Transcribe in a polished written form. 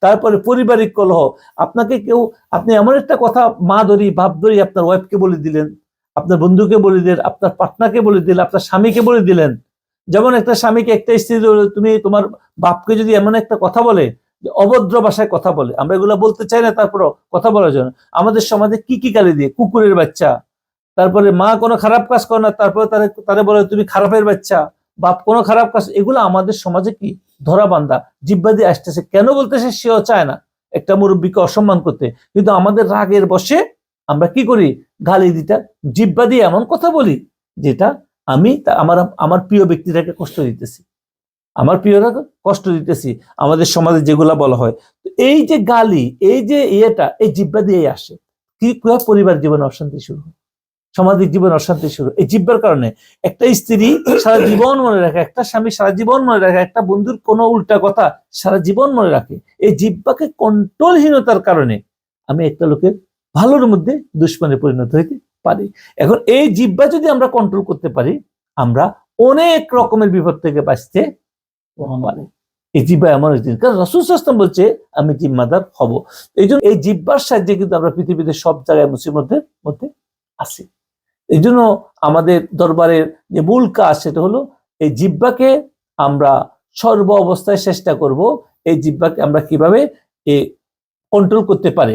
তারপরে পারিবারিক কলহ। আপনাকে কেউ, আপনি এমন একটা কথা মা ধরি বাপ ধরি আপনার ওয়াইফকে বলে দিলেন, আপনার বন্ধুকে বলে দিলেন, আপনার পার্টনারকে বলে দিলেন, আপনার স্বামীকে বলে দিলেন। যেমন একটা স্বামীকে একটা স্ত্রী, তুমি তোমার বাপকে যদি এমন একটা কথা বলে, যে অভদ্র ভাষায় কথা বলে, আমরা এগুলা বলতে চাই না, তারপরও কথা বলার জন্য আমাদের সমাজে কি কি গালি দিয়ে, কুকুরের বাচ্চা, তারপরে মা কোনো খারাপ কাজ করে না, তারপরে তারা বলে তুমি খারাপের বাচ্চা, বাপ কোনো খারাপ কাজ, এগুলো আমাদের সমাজে কি ধরা বান্ধা, জিব্বা দিয়ে আসতেছে। কেন বলতেছে সেও চায় না একটা মুরব্বীকে অসম্মান করতে, কিন্তু আমাদের রাগের বশে আমরা কি করি, গালি দিটা জিব্বা দিয়ে এমন কথা বলি যেটা আমি আমার আমার প্রিয় ব্যক্তিটাকে কষ্ট দিতেছি, আমার প্রিয়রা কষ্ট দিতেছি। আমাদের সমাজে যেগুলা বলা হয়, এই যে গালি, এই যে ইয়েটা এই জিব্বা দিয়ে আসে। কি পরিবার জীবনে অশান্তি শুরু হয়, সামাজিক জীবন অশান্তি শুরু এই জিব্বার কারণে। একটা স্ত্রী সারা জীবন মনে রাখে, একটা স্বামী সারা জীবন মনে রাখে, একটা বন্ধুর কোনো উল্টা কথা সারা জীবন মনে রাখে। এই জিব্বাকে কন্ট্রোলহীনতার কারণে আমি একটা লোকের ভালোর মধ্যে দুশ্মনে পরিণত হইতে পারি। এখন এই জিব্বা যদি আমরা কন্ট্রোল করতে পারি, আমরা অনেক রকমের বিপদ থেকে বাঁচতে পারি। এই জিব্বা এমন জিনিস, কারণ রাসূল সাল্লাল্লাহু আলাইহি ওয়াসাল্লাম বলছে আমি জিম্মাদার হব। এই জন্য এই জিব্বার সাহায্যে কিন্তু আমরা পৃথিবীতে সব জায়গায় মুসিবতের মধ্যে আছি। এই জন্য আমাদের দরবারের যে মূল কাজ সেটা হলো এই জিহ্বাকে আমরা সর্ব অবস্থায় চেষ্টা করব এই জিহ্বাকে আমরা কিভাবে কন্ট্রোল করতে পারি।